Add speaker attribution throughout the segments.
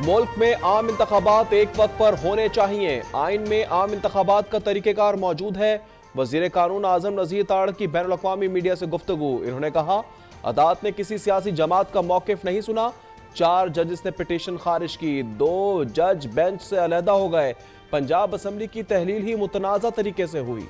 Speaker 1: मुल्क में आम इंतखाबात एक वक्त पर होने चाहिए। आइन में आम इंतखाबात का तरीक़ेकार मौजूद है। वज़ीर कानून आज़म नज़ीर तारड़ की बैनुल अक़वामी मीडिया से गुफ्तगू। इन्होंने कहा, अदालत ने किसी सियासी जमात का मौक़िफ़ नहीं सुना। 4 जजेस ने पिटीशन खारिज की। 2 जज बेंच से अलहदा हो गए। पंजाब असम्बली की तहलील ही मुतनाज़ा तरीके से हुई।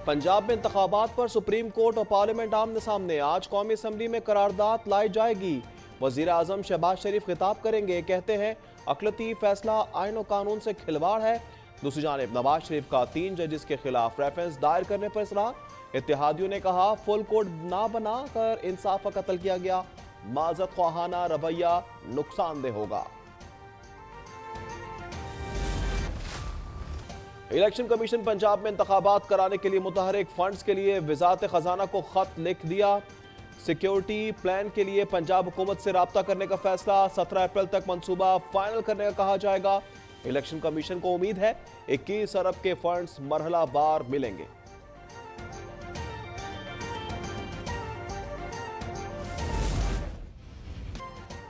Speaker 1: पंजाब में इंतखाबात पर सुप्रीम कोर्ट और पार्लियामेंट आमने सामने। आज कौमी असम्बली में करारदाद लाई जाएगी। वजीर आजम शहबाज शरीफ खिताब करेंगे। कहते हैं, अक़लती फैसला आइन और कानून से खिलवाड़ है। दूसरी जानिब नवाज शरीफ का 3 जजेस के खिलाफ रेफरेंस दायर करने पर इसरार। इत्तेहादियों ने कहा, फुल कोर्ट ना बना कर इंसाफ का कत्ल किया गया। माज़रत ख्वाहाना रवैया नुकसानदेह होगा। इलेक्शन कमीशन पंजाब में इंतखाबात कराने के लिए मुतहरिक फंड्स के लिए वज़ारत खजाना को खत लिख दिया। सिक्योरिटी प्लान के लिए पंजाब हुकूमत से राब्ता करने का फैसला। 17 अप्रैल तक मंसूबा फाइनल करने का कहा जाएगा। इलेक्शन कमीशन को उम्मीद है 21 अरब के फंड्स मरहलावार मिलेंगे।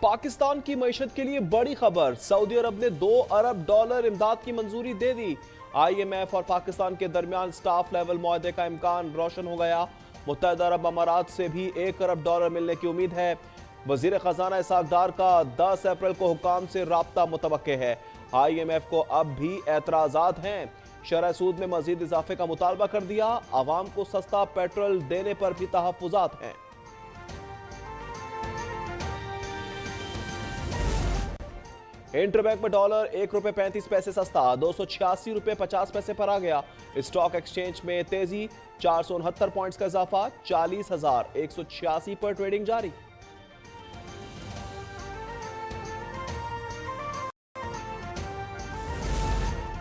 Speaker 1: पाकिस्तान की मईशत के लिए बड़ी खबर। सऊदी अरब ने $2 अरब इमदाद की मंजूरी दे दी। IMF और पाकिस्तान के दरमियान स्टाफ लेवल मुआहदे का इम्कान रोशन हो गया। मुत्तहिदा अरब अमारात से भी $1 अरब मिलने की उम्मीद है। वजीर खजाना इसहाक डार का 10 अप्रैल को हुकाम से राब्ता मुतवक्के है। IMF को अब भी एतराजात हैं। शरह सूद में मजीद इजाफे का मुतालबा कर दिया। आवाम को सस्ता पेट्रोल देने पर भी तहफ्फुजात हैं। इंटरबैंक में डॉलर ₹1.35 सस्ता, ₹286.50 पर आ गया। स्टॉक एक्सचेंज में तेजी, 469 पॉइंट्स का इजाफा, 40,186 पर ट्रेडिंग जारी।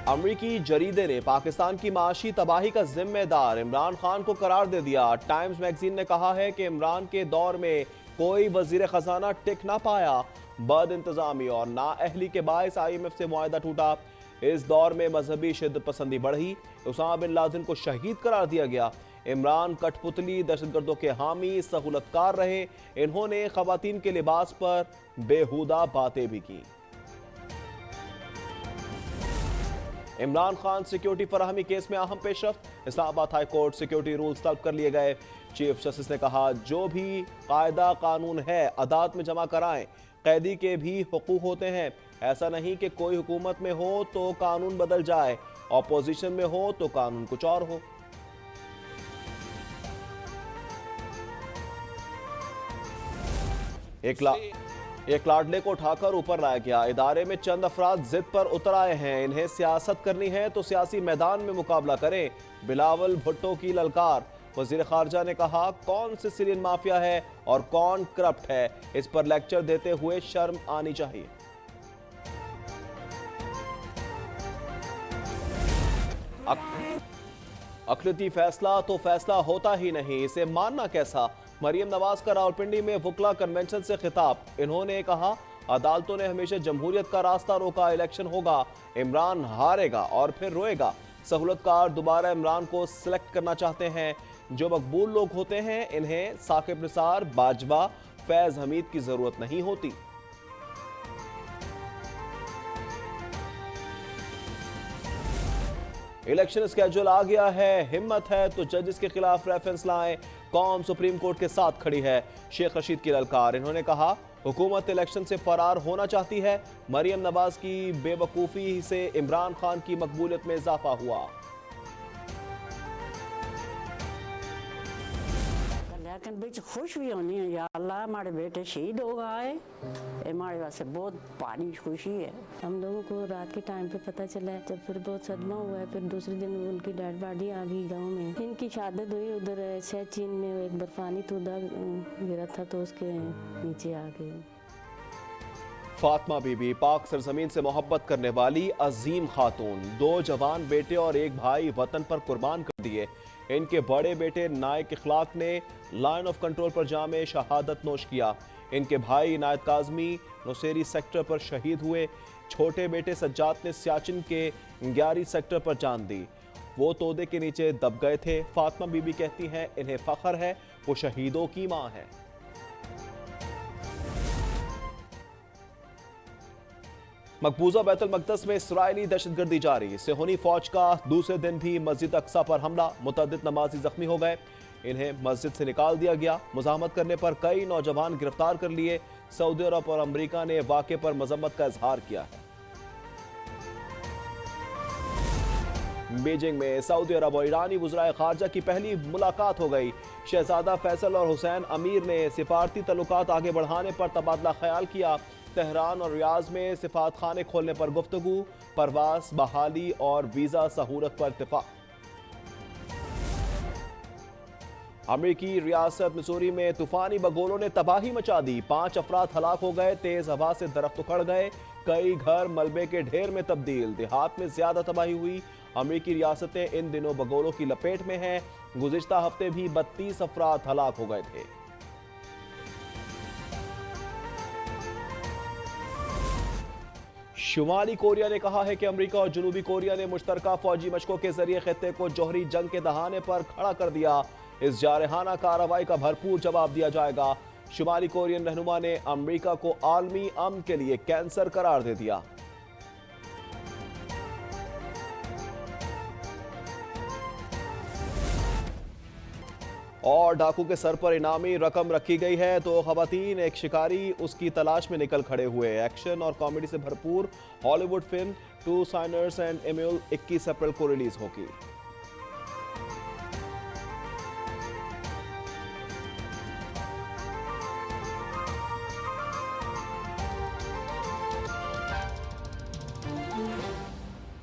Speaker 1: अमरीकी जरीदे ने पाकिस्तान की माशी तबाही का जिम्मेदार इमरान खान को करार दे दिया। टाइम्स मैगजीन ने कहा है कि इमरान के दौर में कोई वजीर खजाना टिक ना पाया। बद इंतजामी और नाअहली के बायस IMF से मुआहदा टूटा। इस दौर में मजहबी शिद्दत पसंदी बढ़ी। उसामा बिन लादेन को शहीद करार दिया गया। इमरान कठपुतली, दहशतगर्दों के हामी, सहूलतकार रहे। इन्होंने खवातीन के लिबास पर बेहुदा बातें भी की। इमरान खान सिक्योरिटी फराहमी केस में अहम पेशरफ्त। Islamabad high court security rules तलब कर लिए गए। चीफ जस्टिस ने कहा, जो भी कायदा कानून है अदालत में जमा कराएं। कैदी के भी हुकूक होते हैं। ऐसा नहीं कि कोई हुकूमत में हो तो कानून बदल जाए, ऑपोजिशन में हो तो कानून कुछ और हो। एक लाडले को उठाकर ऊपर लाया गया। इदारे में चंद अफराद जिद पर उतर आए हैं। इन्हें सियासत करनी है तो सियासी मैदान में मुकाबला करें। बिलावल भुट्टो की ललकार। वजीर खारजा ने कहा, कौन सिसिलियन माफिया है और कौन करप्ट है, इस पर लेक्चर देते हुए शर्म आनी चाहिए। अक़लती फैसला तो फैसला होता ही नहीं, इसे मानना कैसा। मरियम नवाज का रावलपिंडी में वुकला कन्वेंशन से खिताब। इन्होंने कहा, अदालतों ने हमेशा जमहूरियत का रास्ता रोका। इलेक्शन होगा, इमरान हारेगा और फिर रोएगा। सहूलतकार दोबारा इमरान को सिलेक्ट करना चाहते हैं। जो मकबूल लोग होते हैं, इन्हें साकिब निसार, बाजवा, फैज हमीद की जरूरत नहीं होती। इलेक्शन स्केड्यूल आ गया है। हिम्मत है तो जजेस के खिलाफ रेफरेंस लाएं। कौम सुप्रीम कोर्ट के साथ खड़ी है। शेख रशीद की ललकार। इन्होंने कहा, हुकूमत इलेक्शन से फरार होना चाहती है। मरियम नवाज की बेवकूफ़ी से इमरान खान की मकबूलियत में इजाफा हुआ।
Speaker 2: लेकिन बिच खुश भी होनी है, या अल्लाह हमारे बेटे शहीद हो गए। हमारे वास्ते बहुत भारी खुशी है। हम लोगों को रात के टाइम पे पता चला है, जब फिर बहुत सदमा हुआ है। फिर दूसरे दिन उनकी डेड बॉडी आ गई गांव में। इनकी शहादत हुई उधर चीन में। एक बर्फानी तूदा गिरा था तो उसके नीचे आ गए।
Speaker 1: फातिमा बीबी, पाक सरजमीन से मोहब्बत करने वाली अजीम खातून। 2 जवान बेटे और 1 भाई वतन पर कुर्बान कर दिए। इनके बड़े बेटे नायक इखलाक ने लाइन ऑफ कंट्रोल पर जामे शहादत नोश किया। इनके भाई नायत काजमी नौशेरी सेक्टर पर शहीद हुए। छोटे बेटे सज्जाद ने सियाचिन के 11 सेक्टर पर जान दी। वो तोदे के नीचे दब गए थे। फातिमा बीबी कहती हैं इन्हें फख्र है, वो शहीदों की मां है। मकबूजा बैतुल मक़दस में इसराइली दहशतगर्दी जारी। सेहूनी फौज का दूसरे दिन भी मस्जिद अक्सा पर हमला, मुतअद्दिद नमाजी जख्मी हो गए। इन्हें मस्जिद से निकाल दिया गया। मुज़ाहमत करने पर कई नौजवान गिरफ्तार कर लिए। सऊदी अरब और अमेरिका ने वाक़े पर मजम्मत का इजहार किया है। बीजिंग में सऊदी अरब और ईरानी वज़राए खारजा की पहली मुलाकात हो गई। शहजादा फैसल और हुसैन अमीर ने सिफारती तल्लुकात आगे बढ़ाने पर तबादला ख्याल किया। तेहरान और रियाज में सिफारत खाने खोलने पर गुफ्तगू, परवास बहाली और वीजा सहूलत पर इत्तेफाक। अमेरिकी रियासत मिसूरी में तूफानी बगोलों ने तबाही मचा दी। 5 अफराद हलाक हो गए। तेज हवा से दरख्त उखड़ गए। कई घर मलबे के ढेर में तब्दील। देहात में ज्यादा तबाही हुई। अमेरिकी रियासतें इन दिनों बगोलों की लपेट में हैं। गुज़िश्ता हफ्ते भी 32 अफराद हलाक हो गए थे। शुमाली कोरिया ने कहा है कि अमेरिका और जनूबी कोरिया ने मुश्तरका फौजी मशकों के जरिए खित्ते को जौहरी जंग के दहाने पर खड़ा कर दिया। इस जारहाना कार्रवाई का भरपूर जवाब दिया जाएगा। शुमाली कोरियन रहनुमा ने अमेरिका को आलमी अमन के लिए कैंसर करार दे दिया। और डाकू के सर पर इनामी रकम रखी गई है तो खवातीन एक शिकारी उसकी तलाश में निकल खड़े हुए। एक्शन और कॉमेडी से भरपूर हॉलीवुड फिल्म टू साइनर्स एंड एम्यूल 21 अप्रैल को रिलीज होगी।